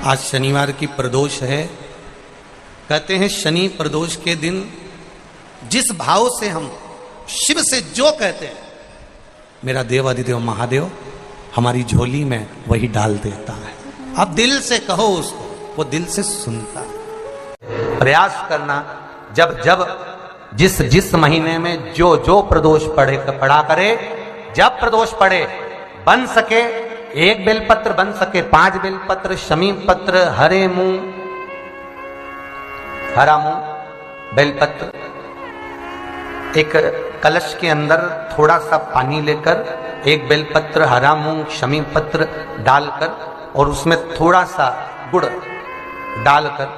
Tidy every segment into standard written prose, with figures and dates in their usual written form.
आज शनिवार की प्रदोष है। कहते हैं शनि प्रदोष के दिन जिस भाव से हम शिव से जो कहते हैं, मेरा देव अधिदेव महादेव हमारी झोली में वही डाल देता है। आप दिल से कहो उसको, वो दिल से सुनता है। प्रयास करना, जब जब जिस जिस महीने में जो जो प्रदोष पढ़ा करे, जब प्रदोष पढ़े बन सके 1 बेलपत्र, बन सके 5 बेलपत्र, शमी पत्र, हरे मुंह, हरा मुंह बेलपत्र, एक कलश के अंदर थोड़ा सा पानी लेकर 1 बेलपत्र, हरा मूंग, शमी पत्र डालकर और उसमें थोड़ा सा गुड़ डालकर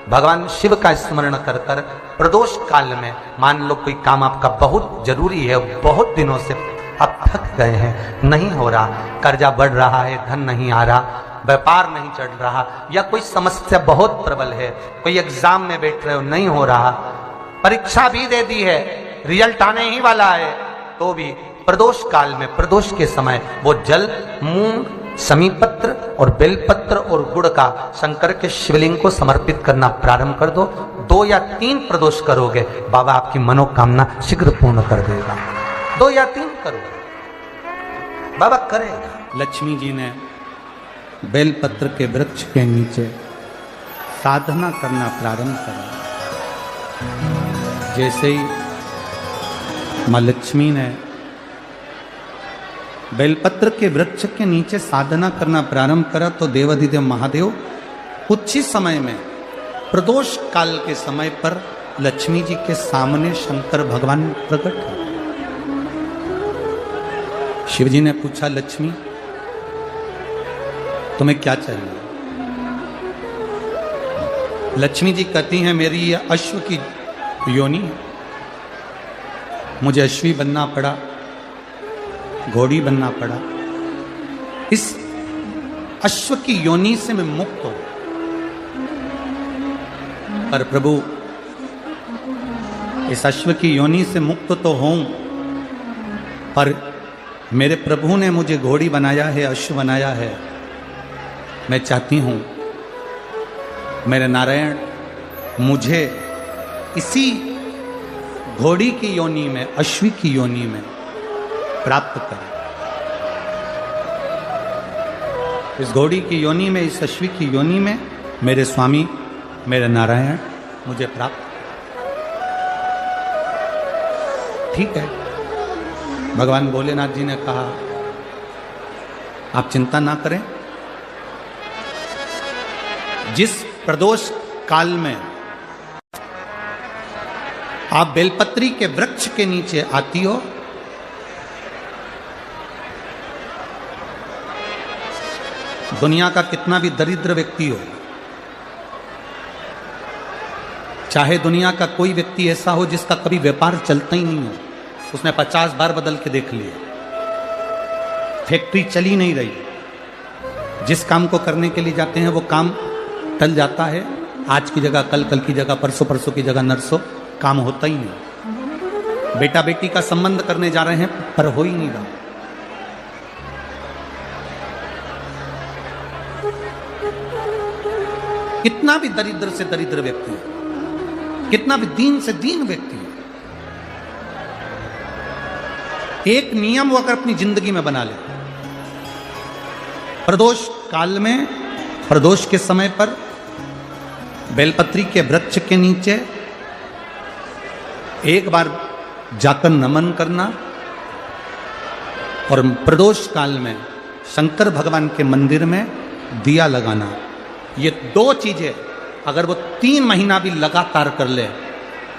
भगवान शिव का स्मरण कर कर प्रदोष काल में, मान लो कोई काम आपका बहुत जरूरी है, बहुत दिनों से आप थक गए हैं, नहीं हो रहा, कर्जा बढ़ रहा है, धन नहीं आ रहा, व्यापार नहीं चढ़ रहा, या कोई समस्या बहुत प्रबल है, कोई एग्जाम में बैठ रहे हो नहीं हो रहा, परीक्षा भी दे दी है, रिजल्ट आने ही वाला है, तो भी प्रदोष काल में, प्रदोष के समय वो जल, मूंग, शमी पत्र और बेलपत्र और गुड़ का शंकर के शिवलिंग को समर्पित करना प्रारंभ कर दो। 2 या 3 प्रदोष करोगे, बाबा आपकी मनोकामना शीघ्र पूर्ण कर देगा। 2 या 3 करोगे, बाबा करेगा। लक्ष्मी जी ने बेलपत्र के वृक्ष के नीचे साधना करना प्रारंभ करा। जैसे ही मां लक्ष्मी ने बेलपत्र के वृक्ष के नीचे साधना करना प्रारंभ करा, तो देवाधिदेव महादेव कुछ ही समय में, प्रदोष काल के समय पर लक्ष्मी जी के सामने शंकर भगवान प्रकट हुए। शिव जी ने पूछा, लक्ष्मी तुम्हें क्या चाहिए? लक्ष्मी जी कहती हैं, मेरी ये अश्व की योनि है, मुझे अश्वी बनना पड़ा, घोड़ी बनना पड़ा, इस अश्व की योनि से मैं मुक्त हूं। पर प्रभु, इस अश्व की योनि से मुक्त तो हूं, पर मेरे प्रभु ने मुझे घोड़ी बनाया है, अश्व बनाया है। मैं चाहती हूं मेरे नारायण मुझे इसी घोड़ी की योनि में, अश्वी की योनि में प्राप्त करें। इस घोड़ी की योनि में, इस अश्वी की योनि में मेरे स्वामी, मेरे नारायण मुझे प्राप्त। ठीक है, भगवान भोलेनाथ जी ने कहा, आप चिंता ना करें, जिस प्रदोष काल में आप बेलपत्री के वृक्ष के नीचे आती हो, दुनिया का कितना भी दरिद्र व्यक्ति हो, चाहे दुनिया का कोई व्यक्ति ऐसा हो जिसका कभी व्यापार चलता ही नहीं हो, उसने 50 बार बदल के देख लिया, फैक्ट्री चली नहीं रही, जिस काम को करने के लिए जाते हैं वो काम टल जाता है, आज की जगह कल, कल की जगह परसों, परसों की जगह नरसों, काम होता ही नहीं। बेटा बेटी का संबंध करने जा रहे हैं पर हो ही नहीं रहा। कितना भी दरिद्र से दरिद्र व्यक्ति है, कितना भी दीन से दीन व्यक्ति है, एक नियम वो अगर अपनी जिंदगी में बना ले, प्रदोष काल में, प्रदोष के समय पर बेलपत्री के वृक्ष के नीचे एक बार जाकर नमन करना, और प्रदोष काल में शंकर भगवान के मंदिर में दिया लगाना। ये 2 चीजें अगर वो 3 महीना भी लगातार कर ले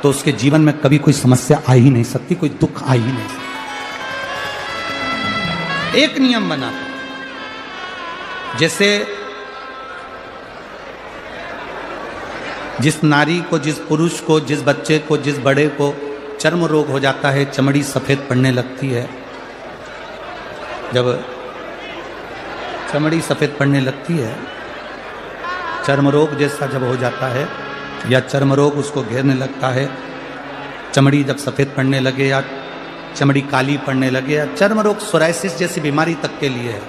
तो उसके जीवन में कभी कोई समस्या आ ही नहीं सकती, कोई दुख आ ही नहीं सकता। एक नियम बना, जैसे जिस नारी को, जिस पुरुष को, जिस बच्चे को, जिस बड़े को चर्म रोग हो जाता है, चमड़ी सफेद पड़ने लगती है, जब चमड़ी सफेद पड़ने लगती है, चर्म रोग जैसा जब हो जाता है, या चर्म रोग उसको घेरने लगता है, चमड़ी जब सफेद पड़ने लगे या चमड़ी काली पड़ने लगे, या चर्म रोग सोराइसिस जैसी बीमारी तक के लिए है,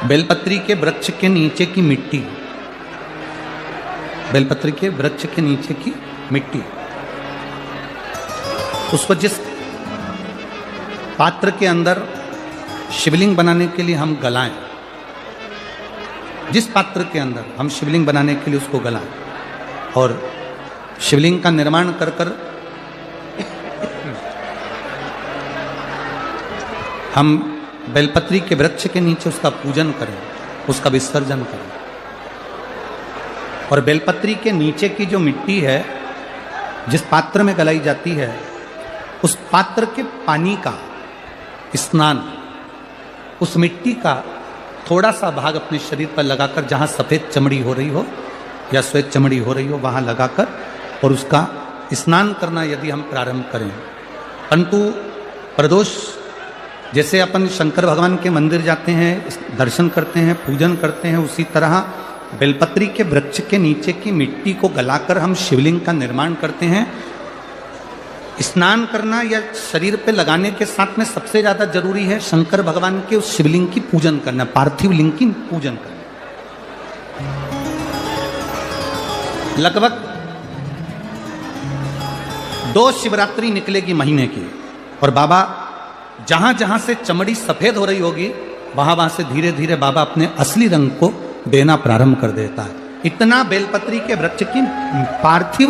बेलपत्री के वृक्ष के नीचे की मिट्टी, बेलपत्री के वृक्ष के नीचे की मिट्टी, उसको जिस पात्र के अंदर शिवलिंग बनाने के लिए हम गलाएं, जिस पात्र के अंदर हम शिवलिंग बनाने के लिए उसको गलाएं और शिवलिंग का निर्माण कर कर हम बेलपत्री के वृक्ष के नीचे उसका पूजन करें, उसका विसर्जन करें। और बेलपत्री के नीचे की जो मिट्टी है जिस पात्र में गलाई जाती है, उस पात्र के पानी का स्नान, उस मिट्टी का थोड़ा सा भाग अपने शरीर पर लगाकर, जहाँ सफ़ेद चमड़ी हो रही हो या श्वेत चमड़ी हो रही हो वहाँ लगाकर और उसका स्नान करना यदि हम प्रारंभ करें। परंतु प्रदोष, जैसे अपन शंकर भगवान के मंदिर जाते हैं, दर्शन करते हैं, पूजन करते हैं, उसी तरह बेलपत्री के वृक्ष के नीचे की मिट्टी को गलाकर हम शिवलिंग का निर्माण करते हैं। स्नान करना या शरीर पे लगाने के साथ में सबसे ज्यादा जरूरी है शंकर भगवान के उस शिवलिंग की पूजन करना, पार्थिव लिंग की पूजन करना। लगभग 2 शिवरात्रि निकलेगी महीने की और बाबा जहां जहां से चमड़ी सफेद हो रही होगी वहां वहां से धीरे धीरे बाबा अपने असली रंग को देना प्रारंभ कर देता है। इतना बेलपत्री के वृक्ष की पार्थिव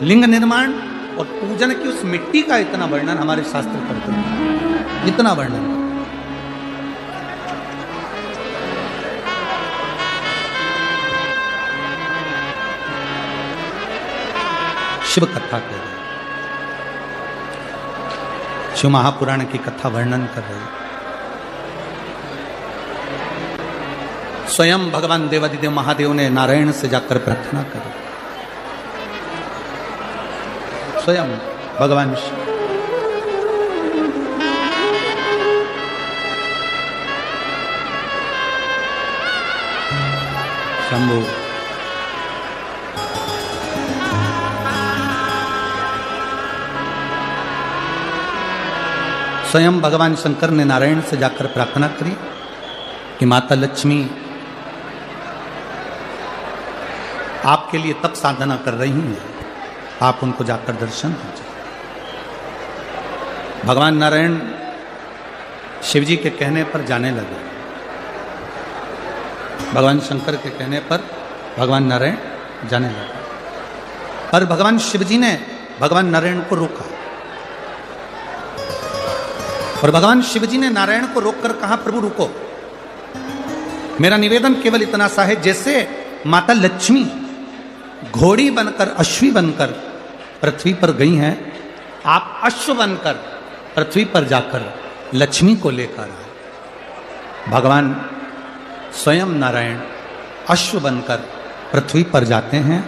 लिंग निर्माण और पूजन की उस मिट्टी का इतना वर्णन हमारे शास्त्र करते हैं, इतना वर्णन। शिव कथा कह रहे, शिव महापुराण की कथा वर्णन कर रहे। स्वयं भगवान देवादिदेव महादेव ने नारायण से जाकर प्रार्थना करी। स्वयं भगवान शंभु स्वयं भगवान शंकर ने नारायण से जाकर प्रार्थना करी कि माता लक्ष्मी आपके लिए तप साधना कर रही हैं, आप उनको जाकर दर्शन दीजिए। भगवान नारायण शिव जी के कहने पर जाने लगे। भगवान शंकर के कहने पर भगवान नारायण जाने लगे, पर भगवान शिव जी ने भगवान नारायण को रोका और भगवान शिव जी ने नारायण को रोककर कहा, प्रभु रुको, मेरा निवेदन केवल इतना सा है, जैसे माता लक्ष्मी घोड़ी बनकर, अश्वी बनकर पृथ्वी पर गई हैं, आप अश्व बनकर पृथ्वी पर जाकर लक्ष्मी को लेकर आए। भगवान स्वयं नारायण अश्व बनकर पृथ्वी पर जाते हैं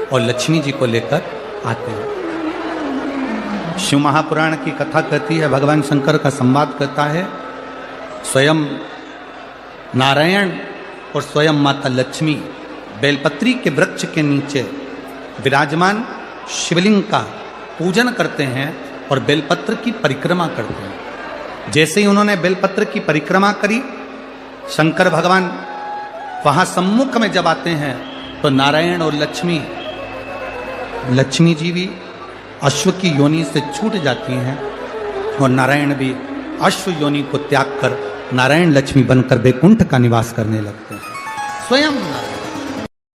और लक्ष्मी जी को लेकर आते हैं। शिव महापुराण की कथा कहती है, भगवान शंकर का संवाद कहता है, स्वयं नारायण और स्वयं माता लक्ष्मी बेलपत्री के वृक्ष के नीचे विराजमान शिवलिंग का पूजन करते हैं और बेलपत्र की परिक्रमा करते हैं। जैसे ही उन्होंने बेलपत्र की परिक्रमा करी, शंकर भगवान वहां सम्मुख में जब आते हैं तो नारायण और लक्ष्मी जी भी अश्व की योनि से छूट जाती हैं और नारायण भी अश्व योनि को त्याग कर नारायण लक्ष्मी बनकर वैकुंठ का निवास करने लगते हैं। स्वयं नारायण